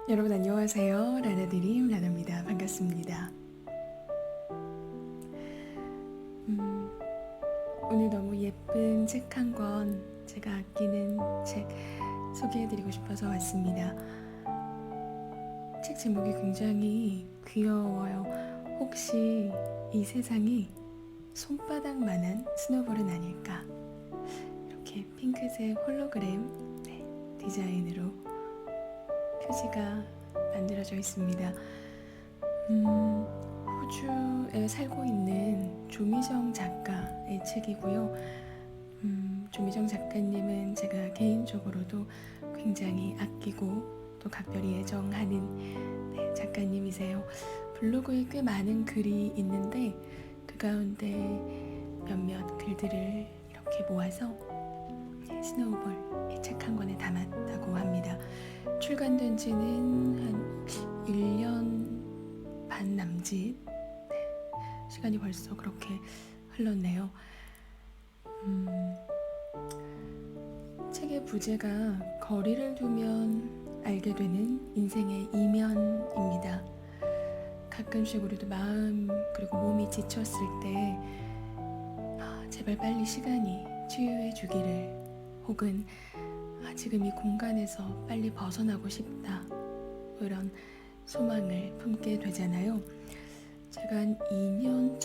여러분 안녕하세요. 라나드림 라나입니다. 반갑습니다. 오늘 너무 예쁜 책 한 권, 제가 아끼는 책 소개해드리고 싶어서 왔습니다. 책 제목이 굉장히 귀여워요. 혹시 이 세상이 손바닥만한 스노볼은 아닐까? 이렇게 핑크색 홀로그램 디자인으로 표지가 만들어져 있습니다. 호주에 살고 있는 조미정 작가의 책이고요. 조미정 작가님은 제가 개인적으로도 굉장히 아끼고 또 각별히 애정하는 작가님이세요. 블로그에 꽤 많은 글이 있는데 그 가운데 몇몇 글들을 이렇게 모아서 스노우볼 책 한 권에 담았다고 합니다. 출간된 지는 한 1년 반 남짓, 시간이 벌써 그렇게 흘렀네요. 책의 부제가 거리를 두면 알게 되는 인생의 이면입니다. 가끔씩 우리도 마음 그리고 몸이 지쳤을 때 제발 빨리 시간이 치유해 주기를, 혹은 지금 이 공간에서 빨리 벗어나고 싶다, 이런 소망을 품게 되잖아요. 제가 한 2년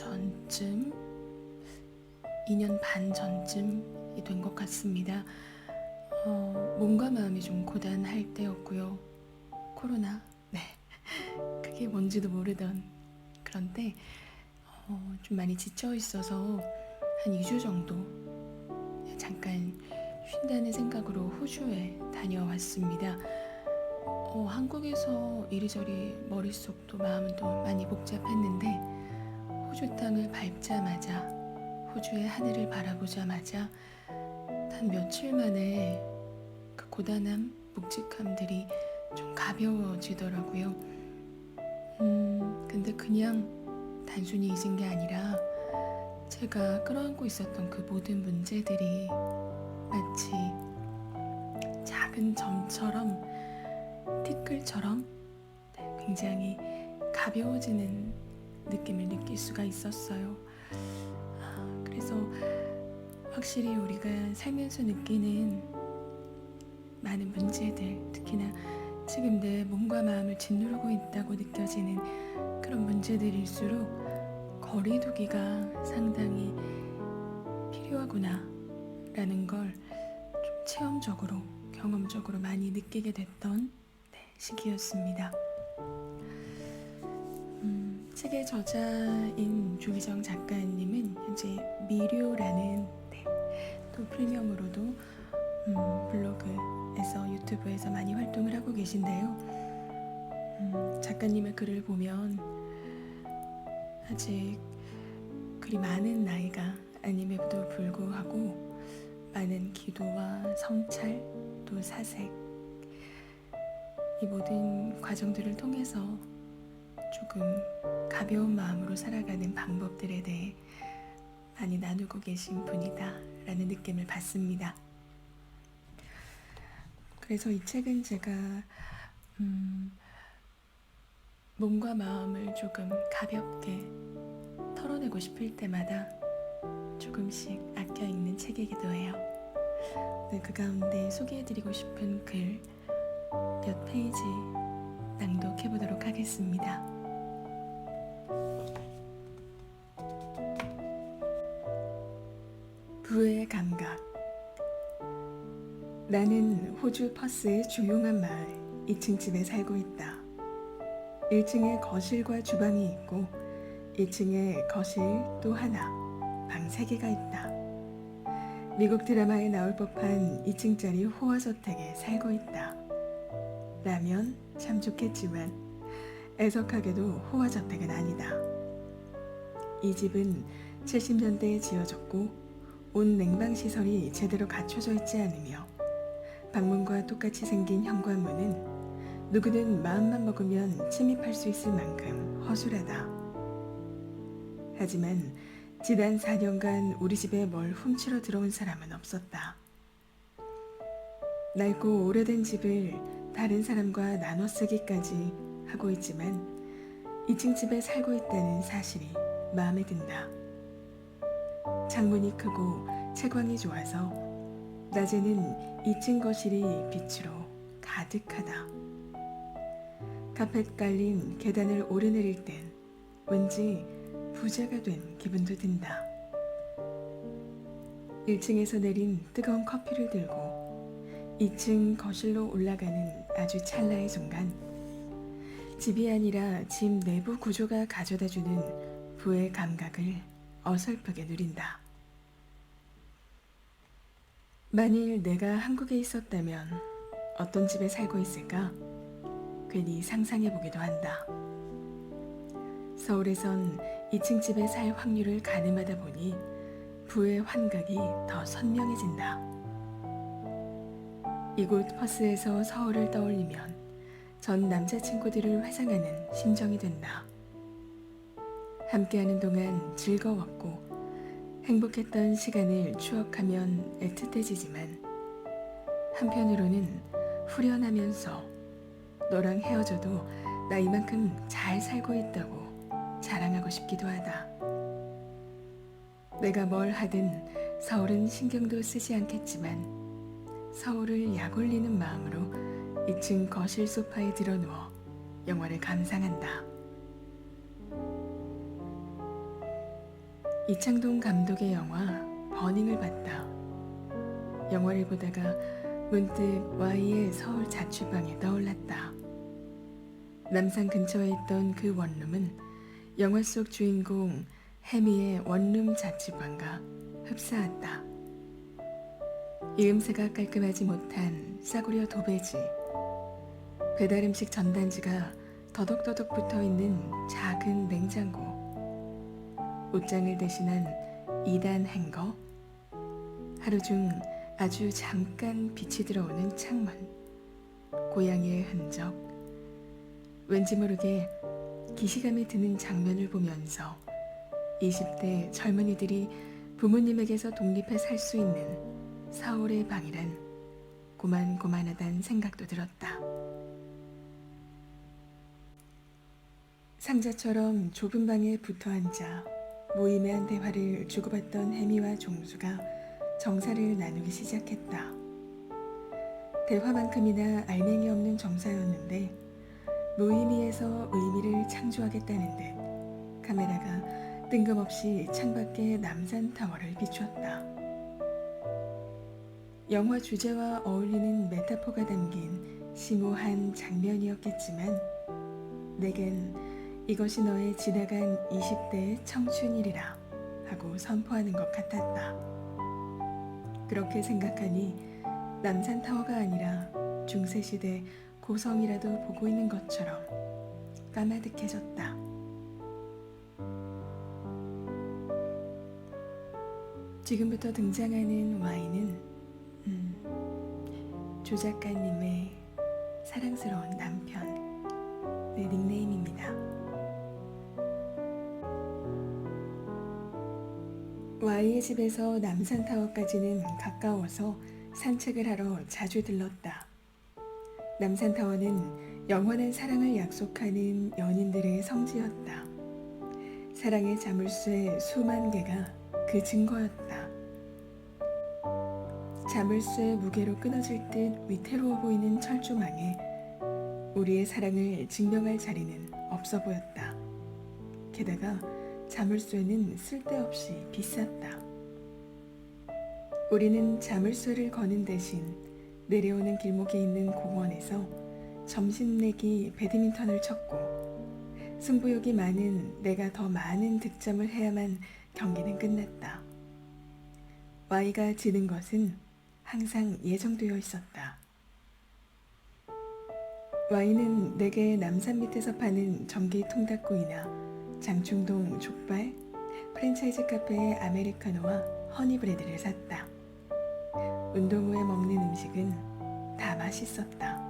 반 전쯤이 된 것 같습니다. 몸과 마음이 좀 고단할 때였고요. 코로나, 그게 뭔지도 모르던 그런 때 좀 많이 지쳐 있어서 한 2주 정도 잠깐 쉰다는 생각으로 호주에 다녀왔습니다. 한국에서 이리저리 머릿속도 마음도 많이 복잡했는데 호주 땅을 밟자마자, 호주의 하늘을 바라보자마자 단 며칠 만에 그 고단함, 묵직함들이 좀 가벼워지더라고요. 근데 그냥 단순히 잊은 게 아니라 제가 끌어안고 있었던 그 모든 문제들이 마치 작은 점처럼, 티끌처럼 굉장히 가벼워지는 느낌을 느낄 수가 있었어요. 그래서 확실히 우리가 살면서 느끼는 많은 문제들, 특히나 지금 내 몸과 마음을 짓누르고 있다고 느껴지는 그런 문제들일수록 거리두기가 상당히 필요하구나 라는 걸 좀 체험적으로, 경험적으로 많이 느끼게 됐던 시기였습니다. 책의 저자인 조미정 작가님은 현재 미료라는 또 필명으로도 블로그에서, 유튜브에서 많이 활동을 하고 계신데요. 작가님의 글을 보면 아직 그리 많은 나이가 아님에도 불구하고 많은 기도와 성찰, 또 사색, 이 모든 과정들을 통해서 조금 가벼운 마음으로 살아가는 방법들에 대해 많이 나누고 계신 분이다 라는 느낌을 받습니다. 그래서 이 책은 제가 몸과 마음을 조금 가볍게 털어내고 싶을 때마다 조금씩 아껴 읽는 책이기도 해요. 그 가운데 소개해드리고 싶은 글 몇 페이지 낭독해보도록 하겠습니다. 부의 감각. 나는 호주 퍼스의 조용한 마을 2층 집에 살고 있다. 1층에 거실과 주방이 있고 2층에 거실 또 하나, 방 3개가 있다. 미국 드라마에 나올 법한 2층짜리 호화저택에 살고 있다. 라면 참 좋겠지만 애석하게도 호화저택은 아니다. 이 집은 70년대에 지어졌고 온 냉방시설이 제대로 갖춰져 있지 않으며 방문과 똑같이 생긴 현관문은 누구든 마음만 먹으면 침입할 수 있을 만큼 허술하다. 하지만 지난 4년간 우리 집에 뭘 훔치러 들어온 사람은 없었다. 낡고 오래된 집을 다른 사람과 나눠 쓰기까지 하고 있지만 2층 집에 살고 있다는 사실이 마음에 든다. 창문이 크고 채광이 좋아서 낮에는 2층 거실이 빛으로 가득하다. 카펫 깔린 계단을 오르내릴 땐 왠지 부자가 된 기분도 든다. 1층에서 내린 뜨거운 커피를 들고 2층 거실로 올라가는 아주 찰나의 순간, 집이 아니라 집 내부 구조가 가져다주는 부의 감각을 어설프게 누린다. 만일 내가 한국에 있었다면 어떤 집에 살고 있을까? 괜히 상상해보기도 한다. 서울에선 2층 집에 살 확률을 가늠하다 보니 부의 환각이 더 선명해진다. 이곳 퍼스에서 서울을 떠올리면 전 남자친구들을 회상하는 심정이 된다. 함께하는 동안 즐거웠고 행복했던 시간을 추억하면 애틋해지지만 한편으로는 후련하면서 너랑 헤어져도 나 이만큼 잘 살고 있다고 자랑하고 싶기도 하다. 내가 뭘 하든 서울은 신경도 쓰지 않겠지만 서울을 약올리는 마음으로 2층 거실 소파에 드러누워 영화를 감상한다. 이창동 감독의 영화 버닝을 봤다. 영화를 보다가 문득 Y의 서울 자취방이 떠올랐다. 남산 근처에 있던 그 원룸은 영화 속 주인공 해미의 원룸 자취방과 흡사하다. 이음새가 깔끔하지 못한 싸구려 도배지, 배달음식 전단지가 더덕더덕 붙어있는 작은 냉장고, 옷장을 대신한 2단 행거, 하루 중 아주 잠깐 빛이 들어오는 창문, 고양이의 흔적, 왠지 모르게 기시감이 드는 장면을 보면서 20대 젊은이들이 부모님에게서 독립해 살 수 있는 서울의 방이란 고만고만하단 생각도 들었다. 상자처럼 좁은 방에 붙어 앉아 무의미한 대화를 주고받던 해미와 종수가 정사를 나누기 시작했다. 대화만큼이나 알맹이 없는 정사였는데 무의미에서 의미를 창조하겠다는 듯 카메라가 뜬금없이 창밖의 남산타워를 비추었다. 영화 주제와 어울리는 메타포가 담긴 심오한 장면이었겠지만 내겐 이것이 너의 지나간 20대의 청춘이리라 하고 선포하는 것 같았다. 그렇게 생각하니 남산타워가 아니라 중세시대 고성이라도 보고 있는 것처럼 까마득해졌다. 지금부터 등장하는 Y는 조 작가님의 사랑스러운 남편, 내 닉네임입니다. Y의 집에서 남산타워까지는 가까워서 산책을 하러 자주 들렀다. 남산타워는 영원한 사랑을 약속하는 연인들의 성지였다. 사랑의 자물쇠 수만 개가 그 증거였다. 자물쇠 무게로 끊어질 듯 위태로워 보이는 철조망에 우리의 사랑을 증명할 자리는 없어 보였다. 게다가 자물쇠는 쓸데없이 비쌌다. 우리는 자물쇠를 거는 대신 내려오는 길목에 있는 공원에서 점심 내기 배드민턴을 쳤고 승부욕이 많은 내가 더 많은 득점을 해야만 경기는 끝났다. Y가 지는 것은 항상 예정되어 있었다. Y는 내게 남산 밑에서 파는 전기 통닭구이나 장충동 족발, 프랜차이즈 카페의 아메리카노와 허니브레드를 샀다. 운동 후에 먹는 음식은 다 맛있었다.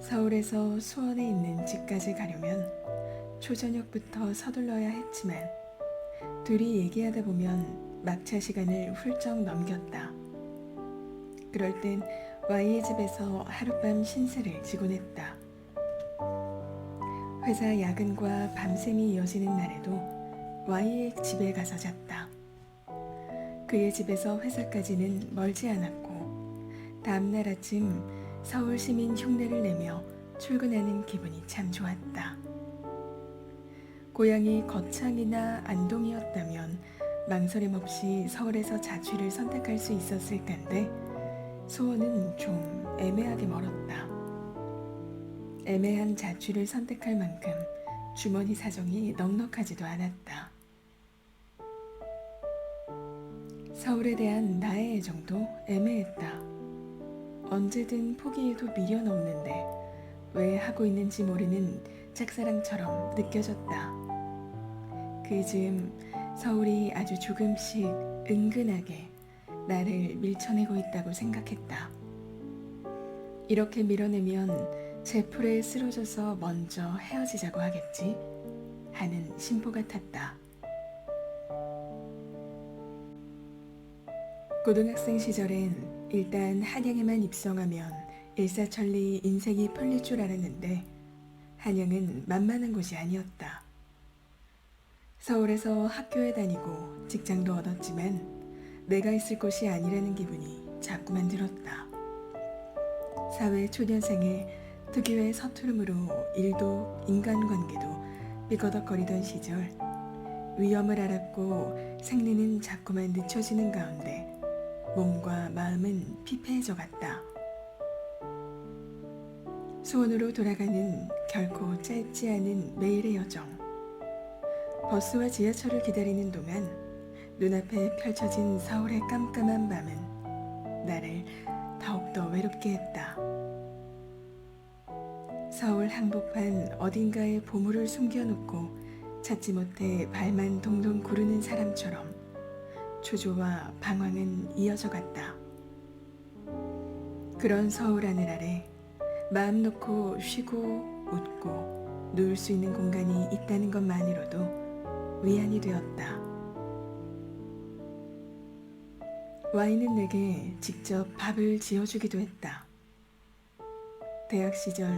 서울에서 수원에 있는 집까지 가려면 초저녁부터 서둘러야 했지만 둘이 얘기하다 보면 막차 시간을 훌쩍 넘겼다. 그럴 땐 Y의 집에서 하룻밤 신세를 지곤 했다. 회사 야근과 밤샘이 이어지는 날에도 Y의 집에 가서 잤다. 그의 집에서 회사까지는 멀지 않았고 다음날 아침 서울 시민 흉내를 내며 출근하는 기분이 참 좋았다. 고향이 거창이나 안동이었다면 망설임 없이 서울에서 자취를 선택할 수 있었을 텐데 수원은 좀 애매하게 멀었다. 애매한 자취를 선택할 만큼 주머니 사정이 넉넉하지도 않았다. 서울에 대한 나의 애정도 애매했다. 언제든 포기해도 미련 없는데 왜 하고 있는지 모르는 짝사랑처럼 느껴졌다. 그 즈음 서울이 아주 조금씩 은근하게 나를 밀쳐내고 있다고 생각했다. 이렇게 밀어내면 제 풀에 쓰러져서 먼저 헤어지자고 하겠지 하는 심보 같았다. 고등학생 시절엔 일단 한양에만 입성하면 일사천리 인생이 풀릴 줄 알았는데 한양은 만만한 곳이 아니었다. 서울에서 학교에 다니고 직장도 얻었지만 내가 있을 곳이 아니라는 기분이 자꾸만 들었다. 사회 초년생의 특유의 서투름으로 일도 인간관계도 삐거덕거리던 시절 위험을 알았고 생리는 자꾸만 늦춰지는 가운데 몸과 마음은 피폐해져 갔다. 수원으로 돌아가는 결코 짧지 않은 매일의 여정. 버스와 지하철을 기다리는 동안 눈앞에 펼쳐진 서울의 깜깜한 밤은 나를 더욱더 외롭게 했다. 서울 한복판 어딘가에 보물을 숨겨놓고 찾지 못해 발만 동동 구르는 사람처럼 초조와 방황은 이어져 갔다. 그런 서울 하늘 아래 마음 놓고 쉬고 웃고 누울 수 있는 공간이 있다는 것만으로도 위안이 되었다. Y는 내게 직접 밥을 지어주기도 했다. 대학 시절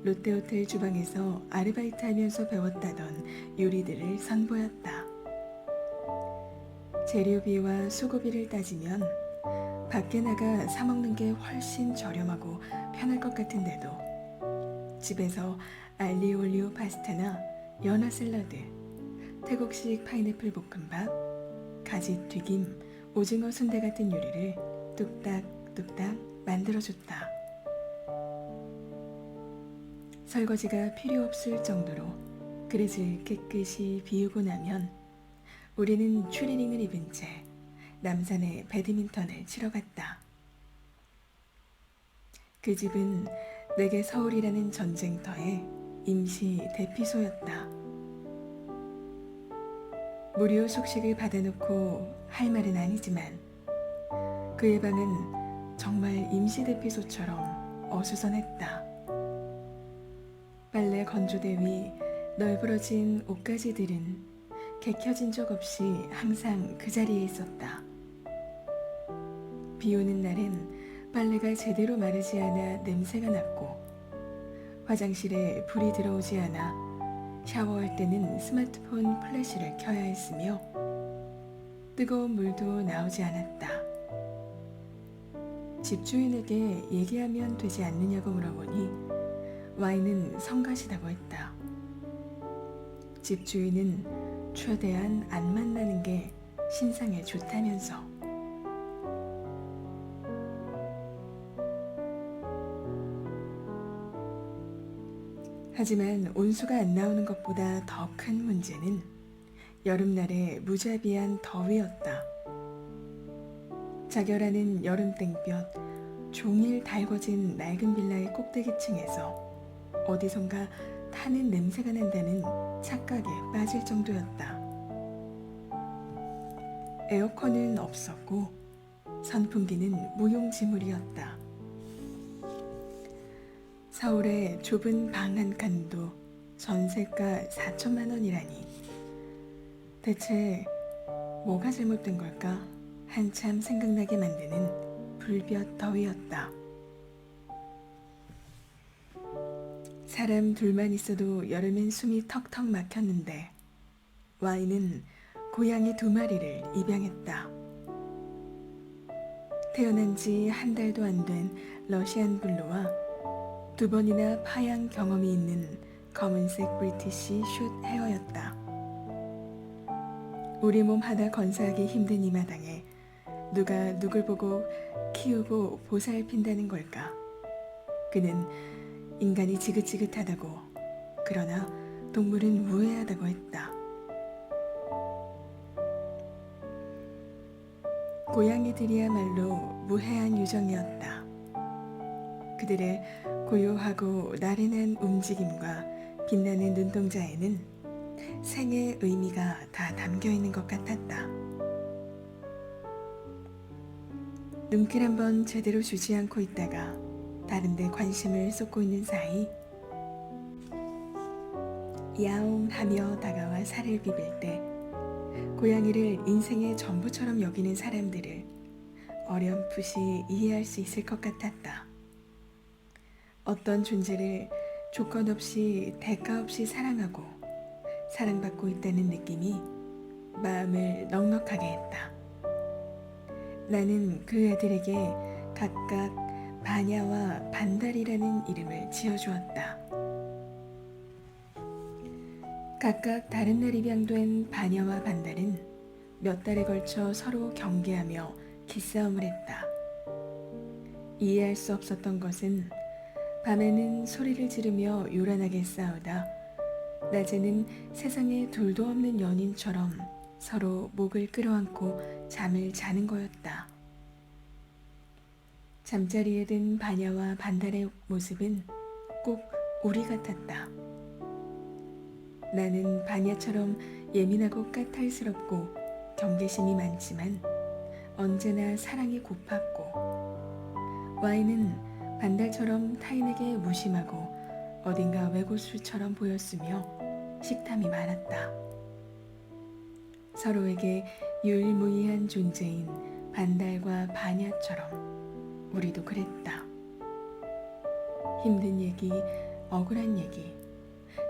롯데호텔 주방에서 아르바이트하면서 배웠다던 요리들을 선보였다. 재료비와 수고비를 따지면 밖에 나가 사 먹는 게 훨씬 저렴하고 편할 것 같은데도 집에서 알리올리오 파스타나 연어 샐러드, 태국식 파인애플 볶음밥, 가지 튀김, 오징어 순대 같은 요리를 뚝딱뚝딱 만들어줬다. 설거지가 필요 없을 정도로 그릇을 깨끗이 비우고 나면 우리는 추리닝을 입은 채 남산에 배드민턴을 치러 갔다. 그 집은 내게 서울이라는 전쟁터의 임시 대피소였다. 무료 숙식을 받아놓고 할 말은 아니지만 그의 방은 정말 임시 대피소처럼 어수선했다. 빨래 건조대 위 널브러진 옷가지들은 개켜진 적 없이 항상 그 자리에 있었다. 비 오는 날엔 빨래가 제대로 마르지 않아 냄새가 났고 화장실에 불이 들어오지 않아 샤워할 때는 스마트폰 플래시를 켜야 했으며 뜨거운 물도 나오지 않았다. 집주인에게 얘기하면 되지 않느냐고 물어보니 Y는 성가시다고 했다. 집주인은 최대한 안 만나는 게 신상에 좋다면서. 하지만 온수가 안 나오는 것보다 더 큰 문제는 여름날의 무자비한 더위였다. 자결하는 여름 땡볕, 종일 달궈진 낡은 빌라의 꼭대기층에서 어디선가 타는 냄새가 난다는 착각에 빠질 정도였다. 에어컨은 없었고 선풍기는 무용지물이었다. 서울의 좁은 방 한 칸도 전세가 4천만 원이라니 대체 뭐가 잘못된 걸까 한참 생각나게 만드는 불볕 더위였다. 사람 둘만 있어도 여름엔 숨이 턱턱 막혔는데 Y는 고양이 2마리를 입양했다. 태어난 지 한 달도 안 된 러시안 블루와 2번이나 파양 경험이 있는 검은색 브리티시 숏 헤어였다. 우리 몸 하나 건사하기 힘든 이 마당에 누가 누굴 보고 키우고 보살핀다는 걸까? 그는 인간이 지긋지긋하다고, 그러나 동물은 무해하다고 했다. 고양이들이야말로 무해한 유정이었다. 그들의 고요하고 나른한 움직임과 빛나는 눈동자에는 생의 의미가 다 담겨있는 것 같았다. 눈길 한번 제대로 주지 않고 있다가 다른 데 관심을 쏟고 있는 사이 야옹 하며 다가와 살을 비빌 때 고양이를 인생의 전부처럼 여기는 사람들을 어렴풋이 이해할 수 있을 것 같았다. 어떤 존재를 조건 없이 대가 없이 사랑하고 사랑받고 있다는 느낌이 마음을 넉넉하게 했다. 나는 그 애들에게 각각 바냐와 반달이라는 이름을 지어주었다. 각각 다른 날 입양된 바냐와 반달은 몇 달에 걸쳐 서로 경계하며 기싸움을 했다. 이해할 수 없었던 것은 밤에는 소리를 지르며 요란하게 싸우다 낮에는 세상에 둘도 없는 연인처럼 서로 목을 끌어안고 잠을 자는 거였다. 잠자리에 든 바냐와 반달의 모습은 꼭 우리 같았다. 나는 바냐처럼 예민하고 까탈스럽고 경계심이 많지만 언제나 사랑이 고팠고, Y는 반달처럼 타인에게 무심하고 어딘가 외골수처럼 보였으며 식탐이 많았다. 서로에게 유일무이한 존재인 반달과 바냐처럼 우리도 그랬다. 힘든 얘기, 억울한 얘기,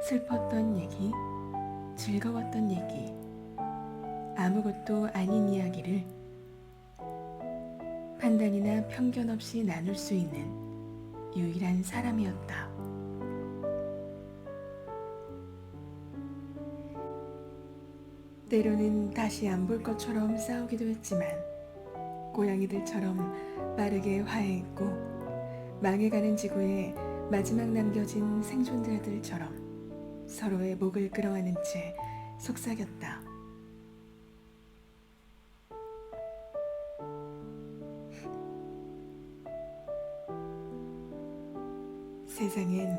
슬펐던 얘기, 즐거웠던 얘기, 아무것도 아닌 이야기를 판단이나 편견 없이 나눌 수 있는 유일한 사람이었다. 때로는 다시 안 볼 것처럼 싸우기도 했지만 고양이들처럼 빠르게 화해했고, 망해가는 지구에 마지막 남겨진 생존자들처럼 서로의 목을 끌어안은 채 속삭였다. 세상엔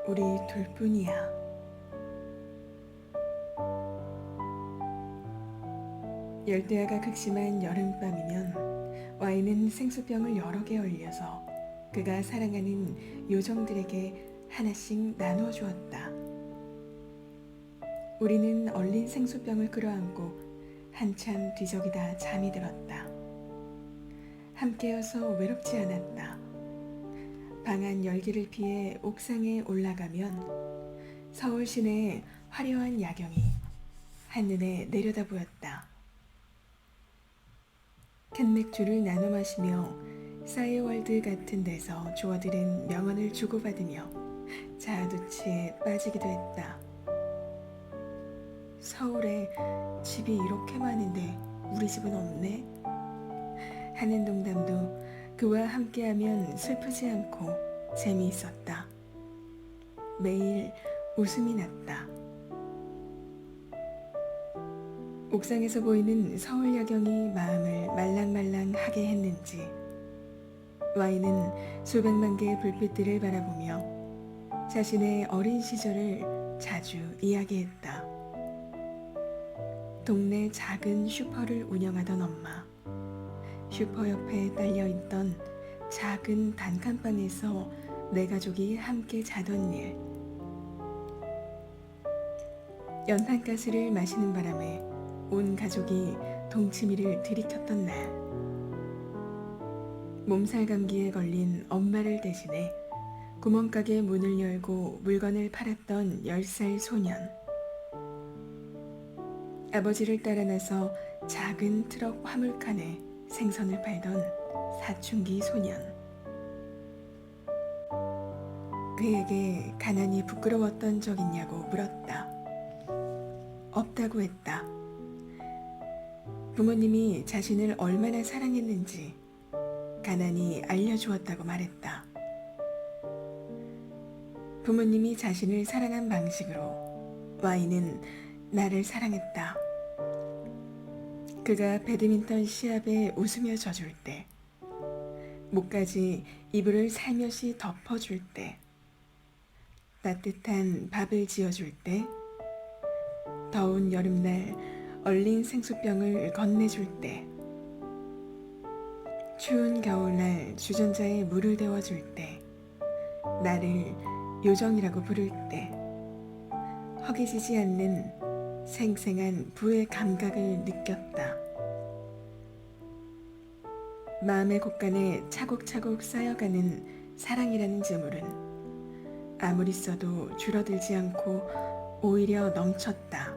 우리 둘뿐이야. 열대야가 극심한 여름밤이면 Y는 생수병을 여러 개 얼려서 그가 사랑하는 요정들에게 하나씩 나누어 주었다. 우리는 얼린 생수병을 끌어안고 한참 뒤적이다 잠이 들었다. 함께여서 외롭지 않았다. 방안 열기를 피해 옥상에 올라가면 서울 시내의 화려한 야경이 한눈에 내려다 보였다. 캔맥주를 나눠 마시며 싸이월드 같은 데서 조어들은 명언을 주고받으며 자아도취에 빠지기도 했다. 서울에 집이 이렇게 많은데 우리 집은 없네? 하는 농담도 그와 함께하면 슬프지 않고 재미있었다. 매일 웃음이 났다. 옥상에서 보이는 서울 야경이 마음을 말랑말랑하게 했는지 Y는 수백만 개의 불빛들을 바라보며 자신의 어린 시절을 자주 이야기했다. 동네 작은 슈퍼를 운영하던 엄마, 슈퍼 옆에 딸려있던 작은 단칸방에서 네 가족이 함께 자던 일, 연탄가스를 마시는 바람에 온 가족이 동치미를 들이켰던 날, 몸살 감기에 걸린 엄마를 대신해 구멍가게 문을 열고 물건을 팔았던 10살 소년. 아버지를 따라 나서 작은 트럭 화물칸에 생선을 팔던 사춘기 소년. 그에게 가난이 부끄러웠던 적 있냐고 물었다. 없다고 했다. 부모님이 자신을 얼마나 사랑했는지 가난이 알려주었다고 말했다. 부모님이 자신을 사랑한 방식으로 Y는 나를 사랑했다. 그가 배드민턴 시합에 웃으며 져줄 때, 목까지 이불을 살며시 덮어줄 때, 따뜻한 밥을 지어줄 때, 더운 여름날 얼린 생수병을 건네줄 때, 추운 겨울날 주전자에 물을 데워줄 때, 나를 요정이라고 부를 때, 허기지지 않는 생생한 부의 감각을 느꼈다. 마음의 곳간에 차곡차곡 쌓여가는 사랑이라는 재물은 아무리 써도 줄어들지 않고 오히려 넘쳤다.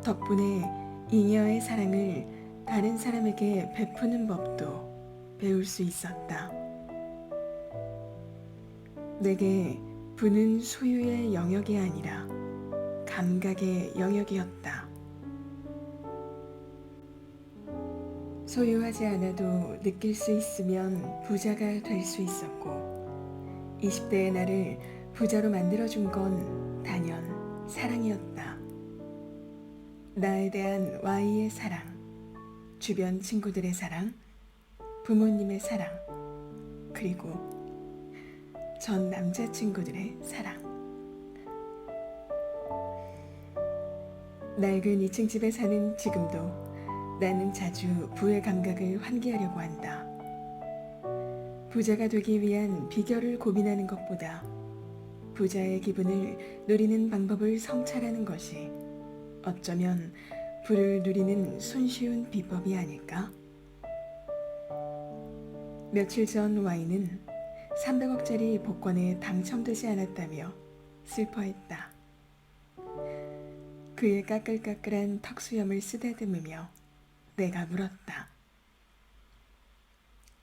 덕분에 잉여의 사랑을 다른 사람에게 베푸는 법도 배울 수 있었다. 내게 부는 소유의 영역이 아니라 감각의 영역이었다. 소유하지 않아도 느낄 수 있으면 부자가 될 수 있었고, 20대의 나를 부자로 만들어준 건 단연 사랑이었다. 나에 대한 Y의 사랑, 주변 친구들의 사랑, 부모님의 사랑, 그리고 전 남자친구들의 사랑. 낡은 2층 집에 사는 지금도 나는 자주 부의 감각을 환기하려고 한다. 부자가 되기 위한 비결을 고민하는 것보다 부자의 기분을 누리는 방법을 성찰하는 것이 어쩌면 부를 누리는 손쉬운 비법이 아닐까? 며칠 전 Y는 300억짜리 복권에 당첨되지 않았다며 슬퍼했다. 그의 까끌까끌한 턱수염을 쓰다듬으며 내가 물었다.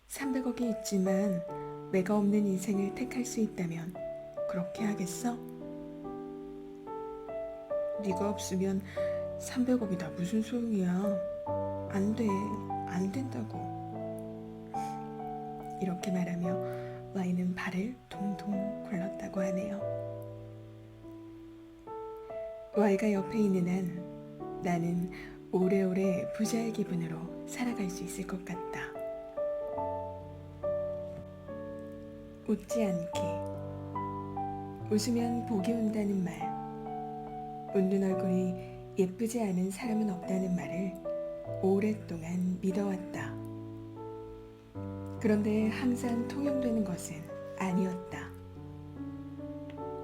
300억이 있지만 내가 없는 인생을 택할 수 있다면 그렇게 하겠어? 네가 없으면 300억이 다 무슨 소용이야. 안 돼, 안 된다고. 이렇게 말하며 Y는 발을 동동 굴렀다고 하네요. Y가 옆에 있는 한 나는 오래오래 부자의 기분으로 살아갈 수 있을 것 같다. 웃지 않기. 웃으면 복이 온다는 말. 웃는 얼굴이 예쁘지 않은 사람은 없다는 말을 오랫동안 믿어왔다. 그런데 항상 통용되는 것은 아니었다.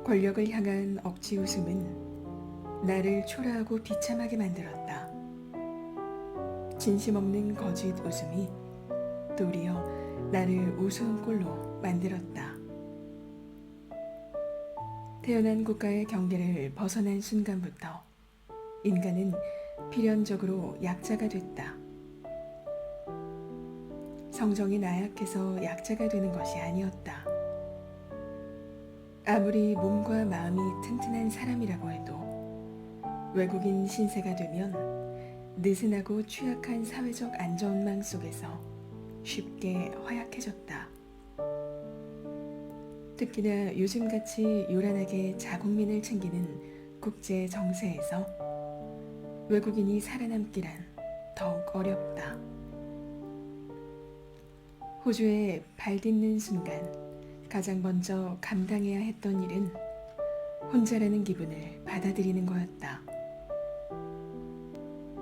권력을 향한 억지 웃음은 나를 초라하고 비참하게 만들었다. 진심 없는 거짓 웃음이 도리어 나를 우스운 꼴로 만들었다. 태어난 국가의 경계를 벗어난 순간부터 인간은 필연적으로 약자가 됐다. 성정이 나약해서 약자가 되는 것이 아니었다. 아무리 몸과 마음이 튼튼한 사람이라고 해도 외국인 신세가 되면 느슨하고 취약한 사회적 안전망 속에서 쉽게 허약해졌다. 특히나 요즘같이 요란하게 자국민을 챙기는 국제 정세에서 외국인이 살아남기란 더욱 어렵다. 호주에 발 딛는 순간 가장 먼저 감당해야 했던 일은 혼자라는 기분을 받아들이는 거였다.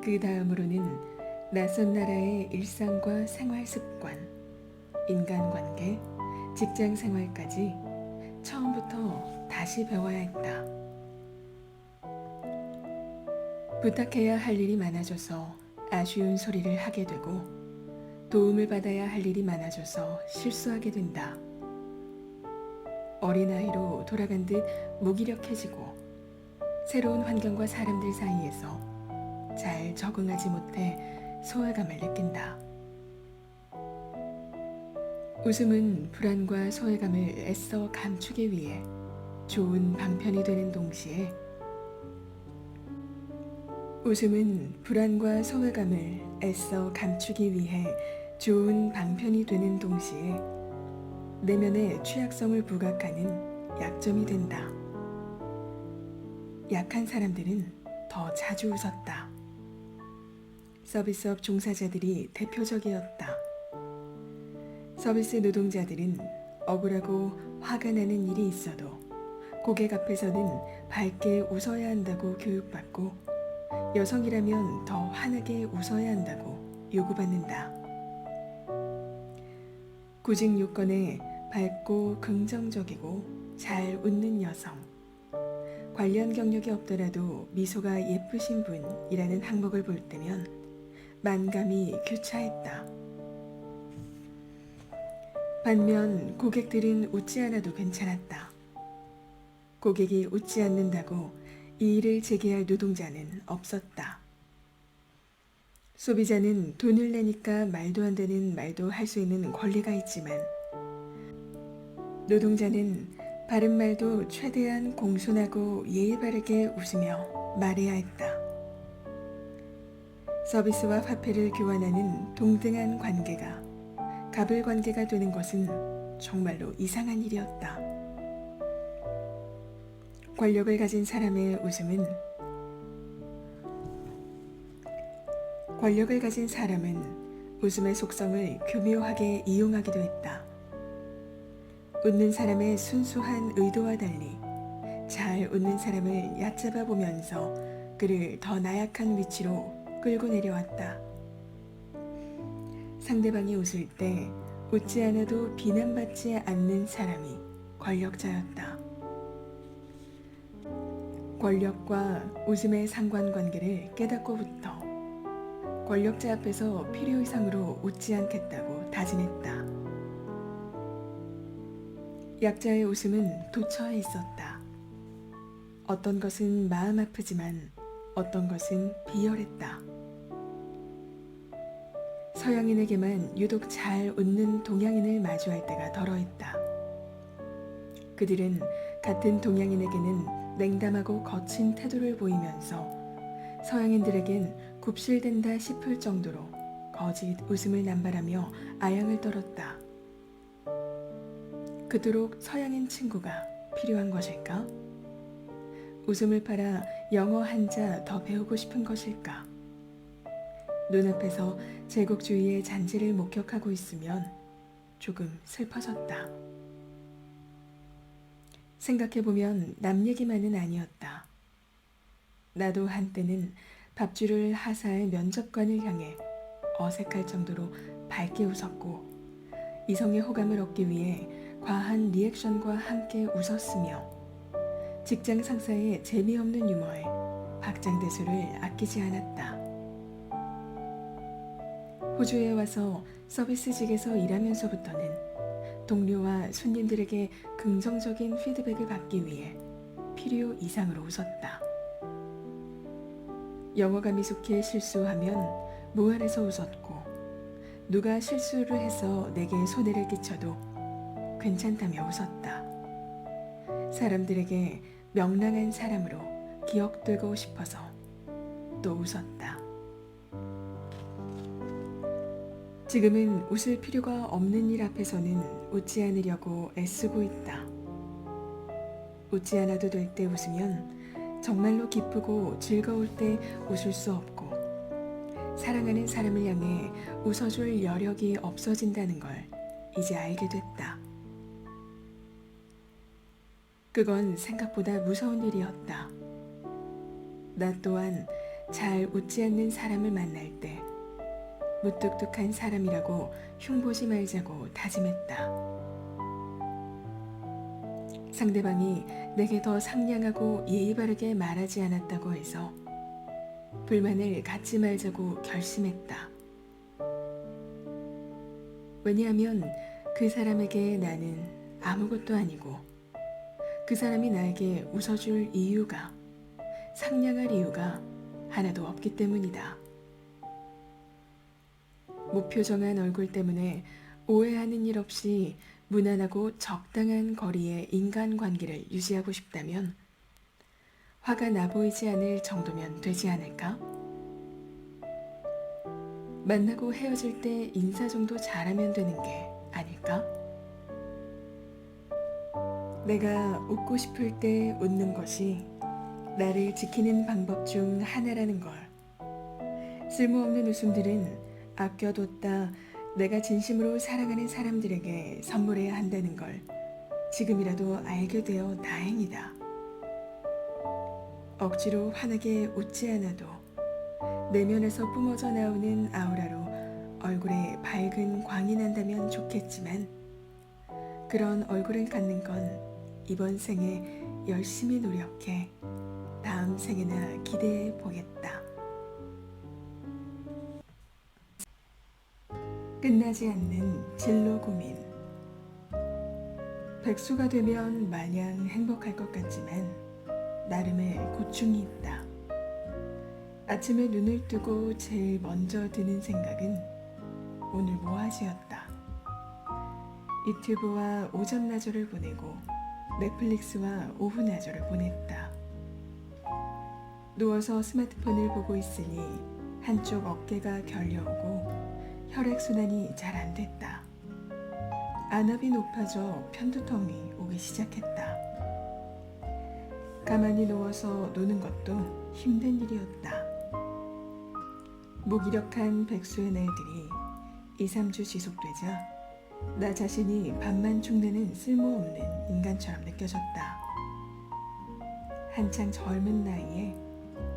그 다음으로는 낯선 나라의 일상과 생활 습관, 인간관계, 직장 생활까지 처음부터 다시 배워야 했다. 부탁해야 할 일이 많아져서 아쉬운 소리를 하게 되고 도움을 받아야 할 일이 많아져서 실수하게 된다. 어린아이로 돌아간 듯 무기력해지고 새로운 환경과 사람들 사이에서 잘 적응하지 못해 소외감을 느낀다. 웃음은 불안과 소외감을 애써 감추기 위해 좋은 방편이 되는 동시에 웃음은 불안과 소외감을 애써 감추기 위해 좋은 방편이 되는 동시에 내면의 취약성을 부각하는 약점이 된다. 약한 사람들은 더 자주 웃었다. 서비스업 종사자들이 대표적이었다. 서비스 노동자들은 억울하고 화가 나는 일이 있어도 고객 앞에서는 밝게 웃어야 한다고 교육받고 여성이라면 더 환하게 웃어야 한다고 요구받는다. 구직 요건에 밝고 긍정적이고 잘 웃는 여성, 관련 경력이 없더라도 미소가 예쁘신 분이라는 항목을 볼 때면 만감이 교차했다. 반면 고객들은 웃지 않아도 괜찮았다. 고객이 웃지 않는다고 이 일을 제기할 노동자는 없었다. 소비자는 돈을 내니까 말도 안 되는 말도 할 수 있는 권리가 있지만 노동자는 바른 말도 최대한 공손하고 예의 바르게 웃으며 말해야 했다. 서비스와 화폐를 교환하는 동등한 관계가 갑을 관계가 되는 것은 정말로 이상한 일이었다. 권력을 가진 사람의 웃음은 권력을 가진 사람은 웃음의 속성을 교묘하게 이용하기도 했다. 웃는 사람의 순수한 의도와 달리 잘 웃는 사람을 얕잡아 보면서 그를 더 나약한 위치로 끌고 내려왔다. 상대방이 웃을 때 웃지 않아도 비난받지 않는 사람이 권력자였다. 권력과 웃음의 상관관계를 깨닫고부터 권력자 앞에서 필요 이상으로 웃지 않겠다고 다짐했다. 약자의 웃음은 도처에 있었다. 어떤 것은 마음 아프지만 어떤 것은 비열했다. 서양인에게만 유독 잘 웃는 동양인을 마주할 때가 덜어있다. 그들은 같은 동양인에게는 냉담하고 거친 태도를 보이면서 서양인들에겐 굽실댄다 싶을 정도로 거짓 웃음을 남발하며 아양을 떨었다. 그토록 서양인 친구가 필요한 것일까? 웃음을 팔아 영어 한자 더 배우고 싶은 것일까? 눈앞에서 제국주의의 잔재를 목격하고 있으면 조금 슬퍼졌다. 생각해보면 남 얘기만은 아니었다. 나도 한때는 밥줄을 하사할 면접관을 향해 어색할 정도로 밝게 웃었고 이성의 호감을 얻기 위해 과한 리액션과 함께 웃었으며 직장 상사의 재미없는 유머에 박장대소를 아끼지 않았다. 호주에 와서 서비스직에서 일하면서부터는 동료와 손님들에게 긍정적인 피드백을 받기 위해 필요 이상으로 웃었다. 영어가 미숙해 실수하면 무안해서 웃었고 누가 실수를 해서 내게 손해를 끼쳐도 괜찮다며 웃었다. 사람들에게 명랑한 사람으로 기억되고 싶어서 또 웃었다. 지금은 웃을 필요가 없는 일 앞에서는 웃지 않으려고 애쓰고 있다. 웃지 않아도 될 때 웃으면 정말로 기쁘고 즐거울 때 웃을 수 없고 사랑하는 사람을 향해 웃어줄 여력이 없어진다는 걸 이제 알게 됐다. 그건 생각보다 무서운 일이었다. 나 또한 잘 웃지 않는 사람을 만날 때 무뚝뚝한 사람이라고 흉보지 말자고 다짐했다. 상대방이 내게 더 상냥하고 예의 바르게 말하지 않았다고 해서 불만을 갖지 말자고 결심했다. 왜냐하면 그 사람에게 나는 아무것도 아니고 그 사람이 나에게 웃어줄 이유가, 상냥할 이유가 하나도 없기 때문이다. 무표정한 얼굴 때문에 오해하는 일 없이 무난하고 적당한 거리의 인간관계를 유지하고 싶다면 화가 나 보이지 않을 정도면 되지 않을까? 만나고 헤어질 때 인사 정도 잘하면 되는 게 아닐까? 내가 웃고 싶을 때 웃는 것이 나를 지키는 방법 중 하나라는 걸. 쓸모없는 웃음들은 아껴뒀다 내가 진심으로 사랑하는 사람들에게 선물해야 한다는 걸 지금이라도 알게 되어 다행이다. 억지로 환하게 웃지 않아도 내면에서 뿜어져 나오는 아우라로 얼굴에 밝은 광이 난다면 좋겠지만 그런 얼굴을 갖는 건 이번 생에 열심히 노력해 다음 생에나 기대해 보겠다. 끝나지 않는 진로 고민. 백수가 되면 마냥 행복할 것 같지만 나름의 고충이 있다. 아침에 눈을 뜨고 제일 먼저 드는 생각은 오늘 뭐 하지였다. 유튜브와 오전 나절을 보내고 넷플릭스와 오후 나절을 보냈다. 누워서 스마트폰을 보고 있으니 한쪽 어깨가 결려오고 혈액순환이 잘 안 됐다. 안압이 높아져 편두통이 오기 시작했다. 가만히 누워서 노는 것도 힘든 일이었다. 무기력한 백수의 날들이 2, 3주 지속되자 나 자신이 밥만 축내는 쓸모없는 인간처럼 느껴졌다. 한창 젊은 나이에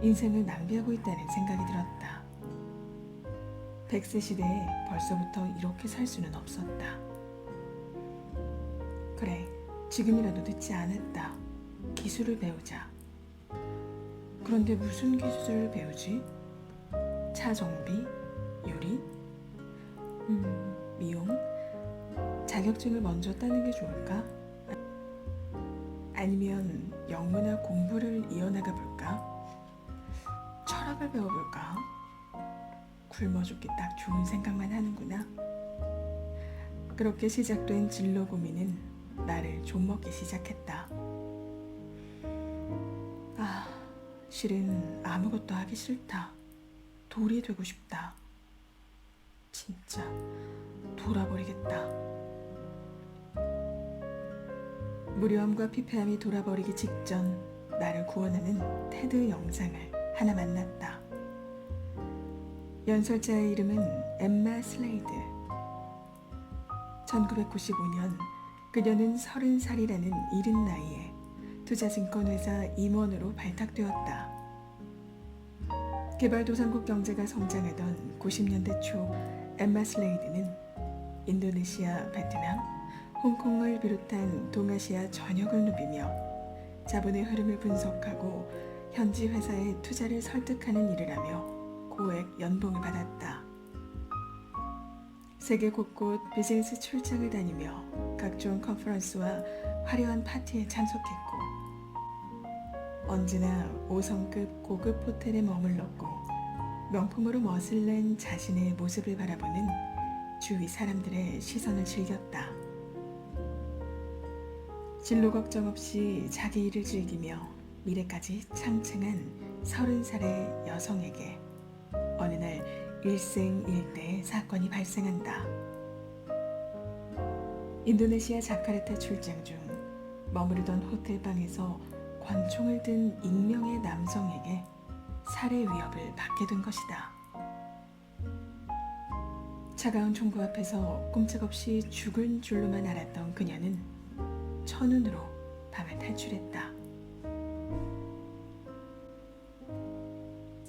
인생을 낭비하고 있다는 생각이 들었다. 100세 시대에 벌써부터 이렇게 살 수는 없었다. 그래, 지금이라도 늦지 않았다. 기술을 배우자. 그런데 무슨 기술을 배우지? 차 정비? 요리? 미용? 자격증을 먼저 따는 게 좋을까? 아니면 영문화 공부를 이어나가 볼까? 철학을 배워볼까? 굶어 죽기 딱 좋은 생각만 하는구나. 그렇게 시작된 진로 고민은 나를 좀먹기 시작했다. 실은 아무것도 하기 싫다. 돌이 되고 싶다. 진짜 돌아버리겠다. 무료함과 피폐함이 돌아버리기 직전 나를 구원하는 테드 영상을 하나 만났다. 연설자의 이름은 엠마 슬레이드. 1995년 그녀는 30살이라는 이른 나이에 투자증권회사 임원으로 발탁되었다. 개발도상국 경제가 성장하던 90년대 초 엠마 슬레이드는 인도네시아, 베트남, 홍콩을 비롯한 동아시아 전역을 누비며 자본의 흐름을 분석하고 현지 회사의 투자를 설득하는 일을 하며 고액 연봉을 받았다. 세계 곳곳 비즈니스 출장을 다니며 각종 컨퍼런스와 화려한 파티에 참석했고 언제나 5성급 고급 호텔에 머물렀고 명품으로 멋을 낸 자신의 모습을 바라보는 주위 사람들의 시선을 즐겼다. 진로 걱정 없이 자기 일을 즐기며 미래까지 창창한 30살의 여성에게 어느 날 일생일대의 사건이 발생한다. 인도네시아 자카르타 출장 중 머무르던 호텔방에서 권총을 든 익명의 남성에게 살해 위협을 받게 된 것이다. 차가운 총구 앞에서 꼼짝없이 죽을 줄로만 알았던 그녀는 천운으로 밤을 탈출했다.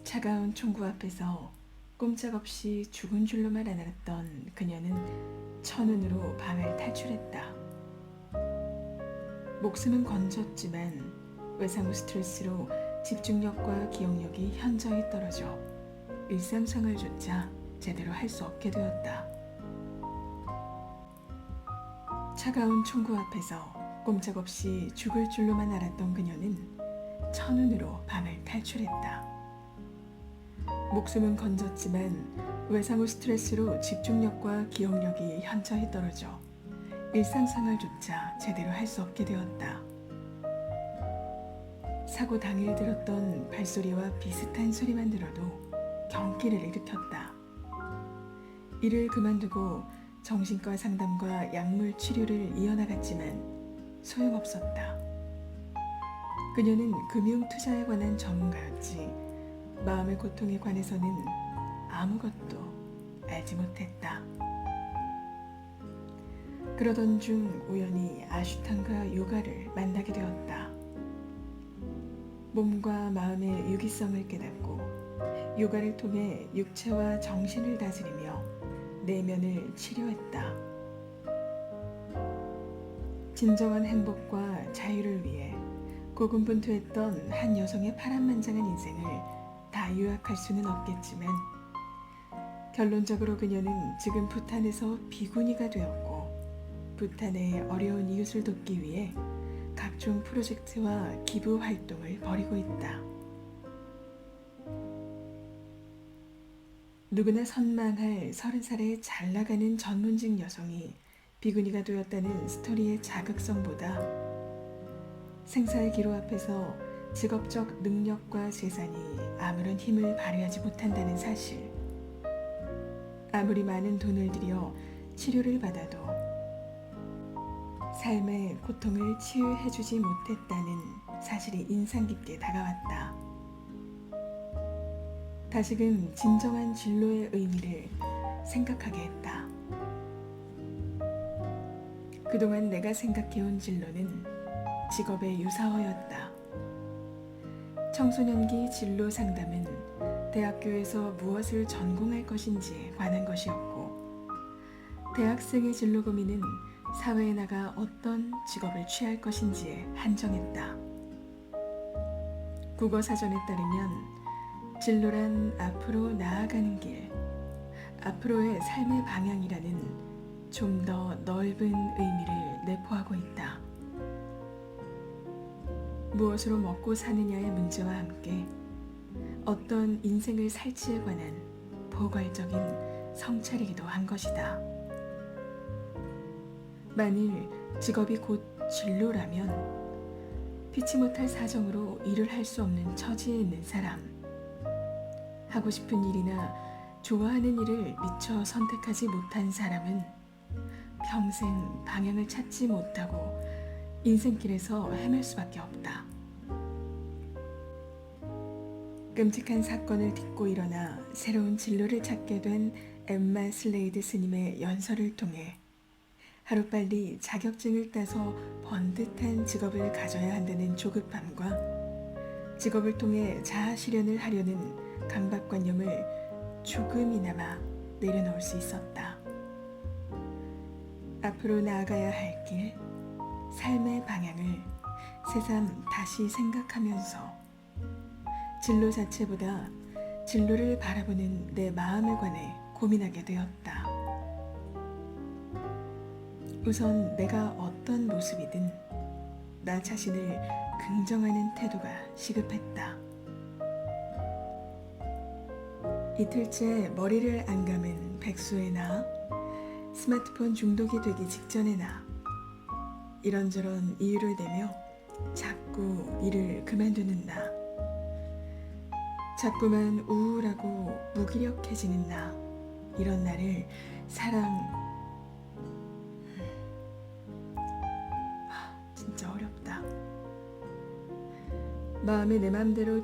차가운 총구 앞에서 꼼짝없이 죽은 줄로만 알았던 그녀는 천운으로 밤을 탈출했다. 목숨은 건졌지만 외상 후 스트레스로 집중력과 기억력이 현저히 떨어져 일상생활조차 제대로 할 수 없게 되었다. 차가운 총구 앞에서 꼼짝없이 죽을 줄로만 알았던 그녀는 천운으로 밤을 탈출했다. 목숨은 건졌지만 외상 후 스트레스로 집중력과 기억력이 현저히 떨어져 일상생활조차 제대로 할 수 없게 되었다. 사고 당일 들었던 발소리와 비슷한 소리만 들어도 경기를 일으켰다. 일을 그만두고 정신과 상담과 약물 치료를 이어나갔지만 소용없었다. 그녀는 금융 투자에 관한 전문가였지 마음의 고통에 관해서는 아무것도 알지 못했다. 그러던 중 우연히 아슈탄가 요가를 만나게 되었다. 몸과 마음의 유기성을 깨닫고 요가를 통해 육체와 정신을 다스리며 내면을 치료했다. 진정한 행복과 자유를 위해 고군분투했던 한 여성의 파란만장한 인생을 다 요약할 수는 없겠지만 결론적으로 그녀는 지금 부탄에서 비구니가 되었고 부탄의 어려운 이웃을 돕기 위해 각종 프로젝트와 기부 활동을 벌이고 있다. 누구나 선망할 30살의 잘 나가는 전문직 여성이 비구니가 되었다는 스토리의 자극성보다 생사의 기로 앞에서 직업적 능력과 재산이 아무런 힘을 발휘하지 못한다는 사실, 아무리 많은 돈을 들여 치료를 받아도 삶의 고통을 치유해주지 못했다는 사실이 인상 깊게 다가왔다. 다시금 진정한 진로의 의미를 생각하게 했다. 그동안 내가 생각해온 진로는 직업의 유사어였다. 청소년기 진로 상담은 대학교에서 무엇을 전공할 것인지에 관한 것이었고, 대학생의 진로 고민은 사회에 나가 어떤 직업을 취할 것인지에 한정했다. 국어사전에 따르면 진로란 앞으로 나아가는 길, 앞으로의 삶의 방향이라는 좀 더 넓은 의미를 내포하고 있다. 무엇으로 먹고 사느냐의 문제와 함께 어떤 인생을 살지에 관한 포괄적인 성찰이기도 한 것이다. 만일 직업이 곧 진로라면 피치 못할 사정으로 일을 할 수 없는 처지에 있는 사람, 하고 싶은 일이나 좋아하는 일을 미처 선택하지 못한 사람은 평생 방향을 찾지 못하고 인생길에서 헤맬 수밖에 없다. 끔찍한 사건을 딛고 일어나 새로운 진로를 찾게 된 엠마 슬레이드 스님의 연설을 통해 하루빨리 자격증을 따서 번듯한 직업을 가져야 한다는 조급함과 직업을 통해 자아 실현을 하려는 강박관념을 조금이나마 내려놓을 수 있었다. 앞으로 나아가야 할 길, 삶의 방향을 새삼 다시 생각하면서 진로 자체보다 진로를 바라보는 내 마음에 관해 고민하게 되었다. 우선 내가 어떤 모습이든 나 자신을 긍정하는 태도가 시급했다. 이틀째 머리를 안 감은 백수의 나, 스마트폰 중독이 되기 직전의 나, 이런저런 이유를 대며 자꾸 일을 그만두는 나, 자꾸만 우울하고 무기력해지는 나, 이런 나를 진짜 어렵다. 마음이 내 맘대로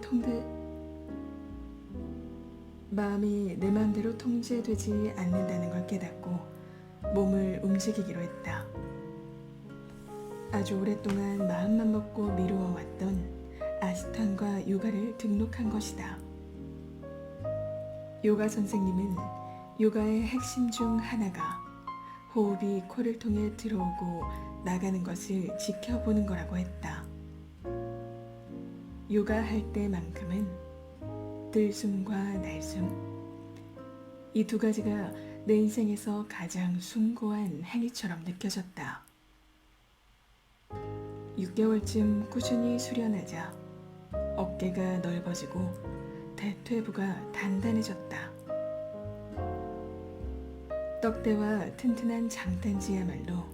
통제되지 않는다는 걸 깨닫고 몸을 움직이기로 했다. 아주 오랫동안 마음만 먹고 미루어왔던 아시탄과 요가를 등록한 것이다. 요가 선생님은 요가의 핵심 중 하나가 호흡이 코를 통해 들어오고 나가는 것을 지켜보는 거라고 했다. 요가 할 때만큼은 들숨과 날숨, 이 두 가지가 내 인생에서 가장 숭고한 행위처럼 느껴졌다. 6개월쯤 꾸준히 수련하자 어깨가 넓어지고 대퇴부가 단단해졌다. 떡대와 튼튼한 장단지야말로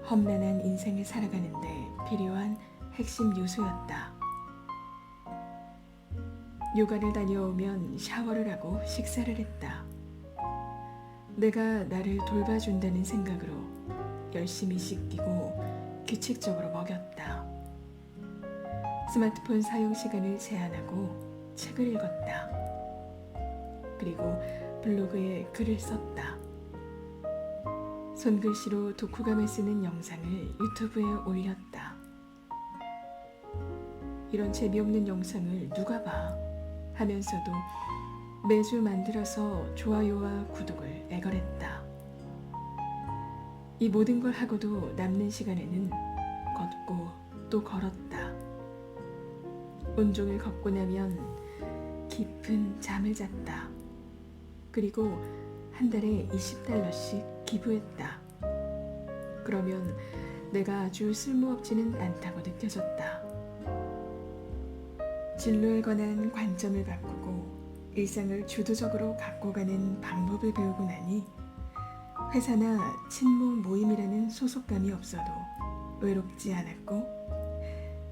험난한 인생을 살아가는데 필요한 핵심 요소였다. 요가를 다녀오면 샤워를 하고 식사를 했다. 내가 나를 돌봐준다는 생각으로 열심히 씻기고 규칙적으로 먹였다. 스마트폰 사용 시간을 제한하고 책을 읽었다. 그리고 블로그에 글을 썼다. 손글씨로 독후감을 쓰는 영상을 유튜브에 올렸다. 이런 재미없는 영상을 누가 봐 하면서도 매주 만들어서 좋아요와 구독을 애걸했다. 이 모든 걸 하고도 남는 시간에는 걷고 또 걸었다. 온종일 걷고 나면 깊은 잠을 잤다. 그리고 한 달에 $20씩 기부했다. 그러면 내가 아주 쓸모없지는 않다고 느껴졌다. 진로에 관한 관점을 바꾸고 일상을 주도적으로 갖고 가는 방법을 배우고 나니 회사나 친목 모임이라는 소속감이 없어도 외롭지 않았고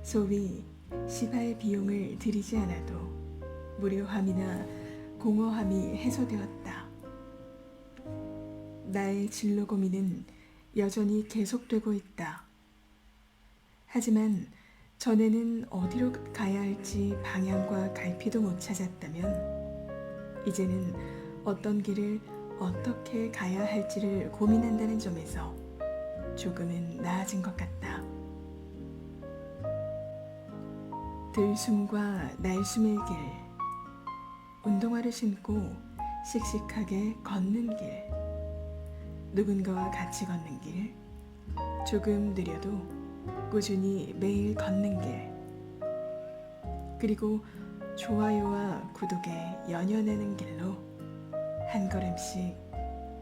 소위 시발 비용을 들이지 않아도 무료함이나 공허함이 해소되었다. 나의 진로 고민은 여전히 계속되고 있다. 하지만 전에는 어디로 가야 할지 방향과 갈피도 못 찾았다면 이제는 어떤 길을 어떻게 가야 할지를 고민한다는 점에서 조금은 나아진 것 같다. 들숨과 날숨의 길, 운동화를 신고 씩씩하게 걷는 길, 누군가와 같이 걷는 길, 조금 느려도 꾸준히 매일 걷는 길, 그리고 좋아요와 구독에 연연하는 길로 한 걸음씩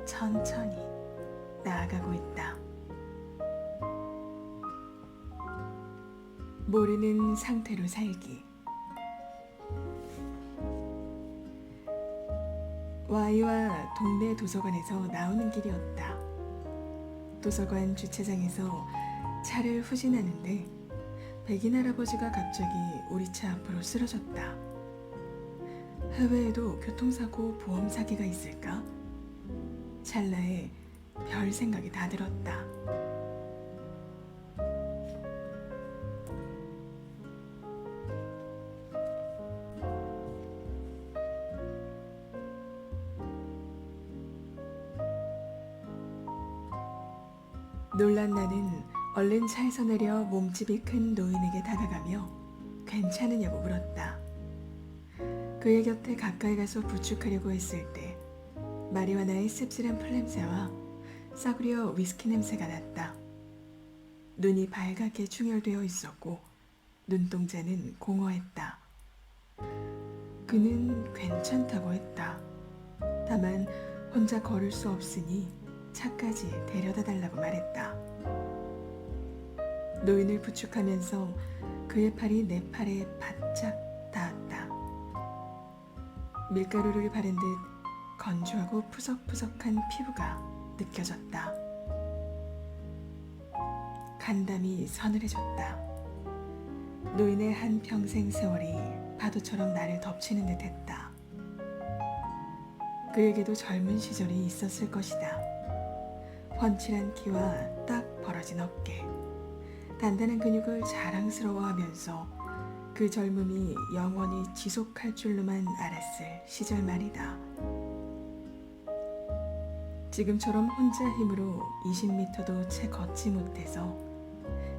천천히 나아가고 있다. 모르는 상태로 살기. Y와 동네 도서관에서 나오는 길이었다. 도서관 주차장에서 차를 후진하는데 백인 할아버지가 갑자기 우리 차 앞으로 쓰러졌다. 해외에도 교통사고 보험 사기가 있을까? 찰나에 별 생각이 다 들었다. 놀란 나는 얼른 차에서 내려 몸집이 큰 노인에게 다가가며 괜찮으냐고 물었다. 그의 곁에 가까이 가서 부축하려고 했을 때 마리화나의 씁쓸한 풀냄새와 싸구려 위스키 냄새가 났다. 눈이 발갛게 충혈되어 있었고 눈동자는 공허했다. 그는 괜찮다고 했다. 다만 혼자 걸을 수 없으니 차까지 데려다 달라고 말했다. 노인을 부축하면서 그의 팔이 내 팔에 바짝 닿았다. 밀가루를 바른 듯 건조하고 푸석푸석한 피부가 느껴졌다. 간담이 서늘해졌다. 노인의 한 평생 세월이 파도처럼 나를 덮치는 듯 했다. 그에게도 젊은 시절이 있었을 것이다. 훤칠한 키와 딱 벌어진 어깨, 단단한 근육을 자랑스러워하면서 그 젊음이 영원히 지속할 줄로만 알았을 시절 말이다. 지금처럼 혼자 힘으로 20m도 채 걷지 못해서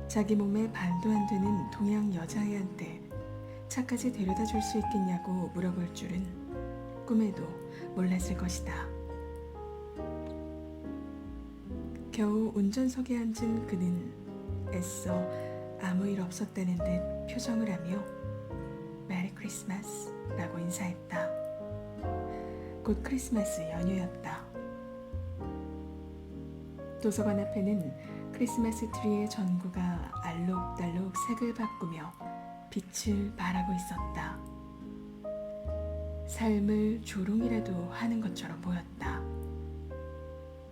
자기 몸에 반도 안 되는 동양 여자애한테 차까지 데려다 줄 수 있겠냐고 물어볼 줄은 꿈에도 몰랐을 것이다. 겨우 운전석에 앉은 그는 애써 아무 일 없었다는 듯 표정을 하며 메리 크리스마스 라고 인사했다. 곧 크리스마스 연휴였다. 도서관 앞에는 크리스마스 트리의 전구가 알록달록 색을 바꾸며 빛을 발하고 있었다. 삶을 조롱이라도 하는 것처럼 보였다.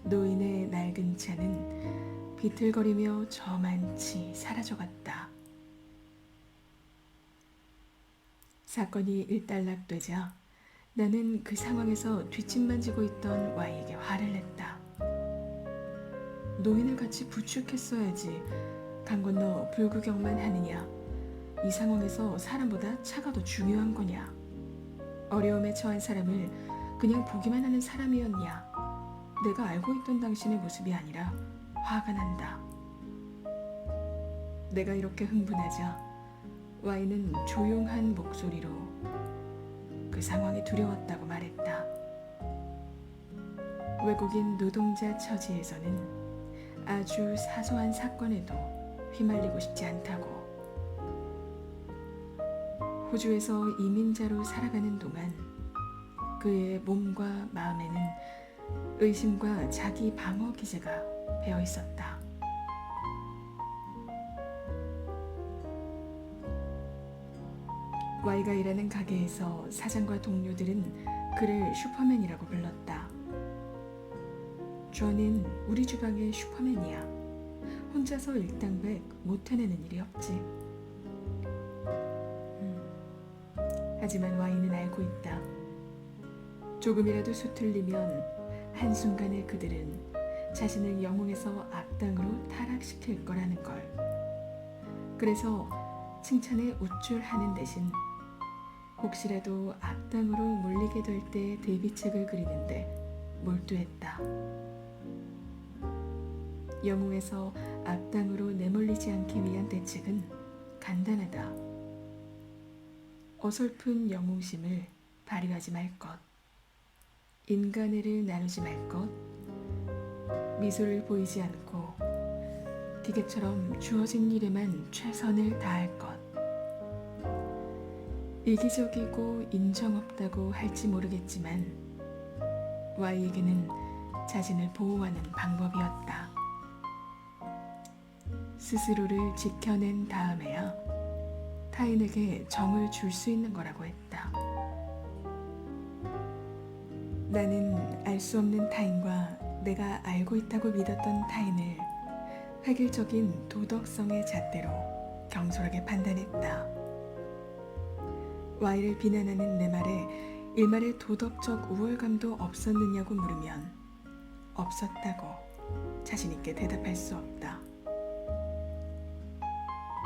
노인의 낡은 차는 비틀거리며 저만치 사라져갔다. 사건이 일단락되자 나는 그 상황에서 뒷짐만 지고 있던 Y에게 화를 냈다. 노인을 같이 부축했어야지. 강 건너 불구경만 하느냐. 이 상황에서 사람보다 차가 더 중요한 거냐. 어려움에 처한 사람을 그냥 보기만 하는 사람이었냐. 내가 알고 있던 당신의 모습이 아니라 화가 난다. 내가 이렇게 흥분하자 Y는 조용한 목소리로 그 상황이 두려웠다고 말했다. 외국인 노동자 처지에서는 아주 사소한 사건에도 휘말리고 싶지 않다고. 호주에서 이민자로 살아가는 동안 그의 몸과 마음에는 의심과 자기 방어 기제가 배어 있었다. Y가 일하는 가게에서 사장과 동료들은 그를 슈퍼맨이라고 불렀다. 존은 우리 주방의 슈퍼맨이야. 혼자서 일당백 못 해내는 일이 없지. 하지만 Y는 알고 있다. 조금이라도 수틀리면 한순간에 그들은 자신을 영웅에서 악당으로 타락시킬 거라는 걸. 그래서 칭찬에 우쭐하는 대신 혹시라도 악당으로 몰리게 될 때 대비책을 그리는데 몰두했다. 영웅에서 악당으로 내몰리지 않기 위한 대책은 간단하다. 어설픈 영웅심을 발휘하지 말 것, 인간애를 나누지 말 것, 미소를 보이지 않고 기계처럼 주어진 일에만 최선을 다할 것. 이기적이고 인정 없다고 할지 모르겠지만 Y에게는 자신을 보호하는 방법이었다. 스스로를 지켜낸 다음에야 타인에게 정을 줄 수 있는 거라고 했다. 나는 알 수 없는 타인과 내가 알고 있다고 믿었던 타인을 획일적인 도덕성의 잣대로 경솔하게 판단했다. Y를 비난하는 내 말에 일말의 도덕적 우월감도 없었느냐고 물으면 없었다고 자신 있게 대답할 수 없다.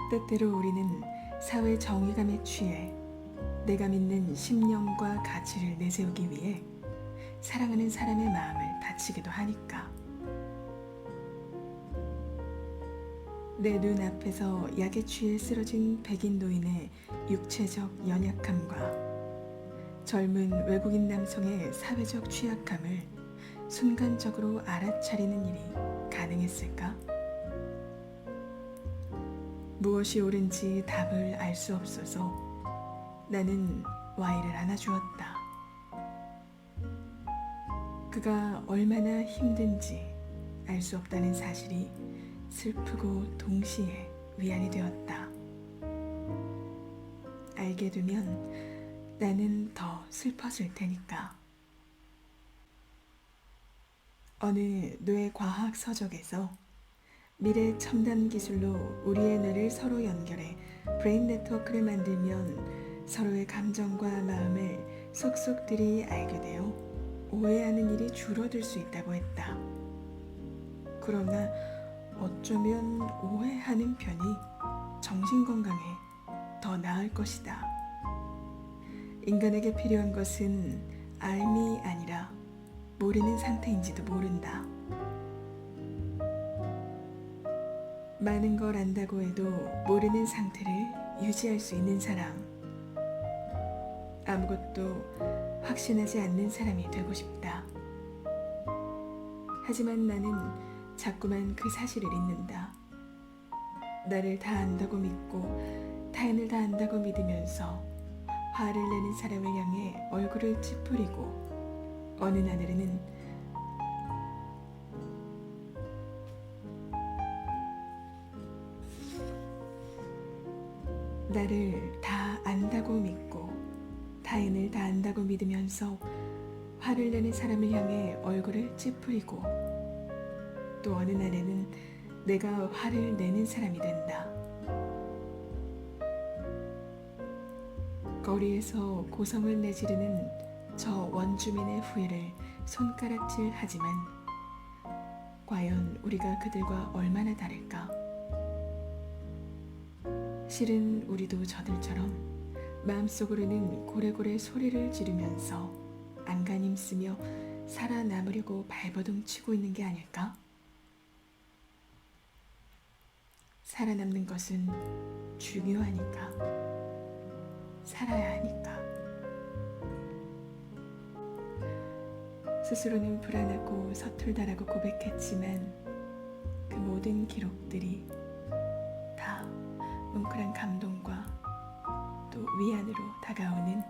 때때로 우리는 사회 정의감에 취해 내가 믿는 신념과 가치를 내세우기 위해 사랑하는 사람의 마음을 다치기도 하니까. 내 눈앞에서 약에 취해 쓰러진 백인 노인의 육체적 연약함과 젊은 외국인 남성의 사회적 취약함을 순간적으로 알아차리는 일이 가능했을까? 무엇이 옳은지 답을 알 수 없어서 나는 Y를 안아주었다. 그가 얼마나 힘든지 알 수 없다는 사실이 슬프고 동시에 위안이 되었다. 알게 되면 나는 더 슬퍼질 테니까. 어느 뇌과학 서적에서 미래 첨단 기술로 우리의 뇌를 서로 연결해 브레인 네트워크를 만들면 서로의 감정과 마음을 속속들이 알게 되어 오해하는 일이 줄어들 수 있다고 했다. 그러나 어쩌면 오해하는 편이 정신건강에 더 나을 것이다. 인간에게 필요한 것은 알미 아니라 모르는 상태인지도 모른다. 많은 걸 안다고 해도 모르는 상태를 유지할 수 있는 사람. 아무것도 확신하지 않는 사람이 되고 싶다. 하지만 나는 자꾸만 그 사실을 잊는다. 나를 다 안다고 믿고 타인을 다 안다고 믿으면서 화를 내는 사람을 향해 얼굴을 찌푸리고 어느 나날에는 나를 다 안다고 믿고 타인을 다 안다고 믿으면서 화를 내는 사람을 향해 얼굴을 찌푸리고 또 어느 날에는 내가 화를 내는 사람이 된다. 거리에서 고성을 내지르는 저 원주민의 후회를 손가락질 하지만 과연 우리가 그들과 얼마나 다를까? 실은 우리도 저들처럼 마음속으로는 고래고래 소리를 지르면서 안간힘 쓰며 살아남으려고 발버둥 치고 있는 게 아닐까? 살아남는 것은 중요하니까, 살아야 하니까. 스스로는 불안하고 서툴다라고 고백했지만 그 모든 기록들이 다 뭉클한 감동과 또 위안으로 다가오는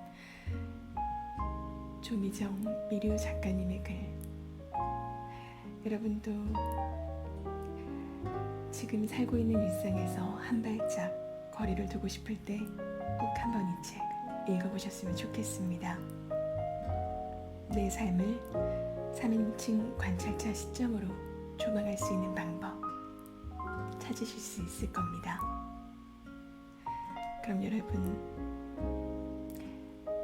조미정 미류 작가님의 글. 여러분도 지금 살고 있는 일상에서 한 발짝 거리를 두고 싶을 때 꼭 한번 이 책 읽어보셨으면 좋겠습니다. 내 삶을 3인칭 관찰자 시점으로 조망할 수 있는 방법 찾으실 수 있을 겁니다. 그럼 여러분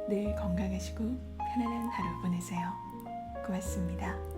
늘 건강하시고 편안한 하루 보내세요. 고맙습니다.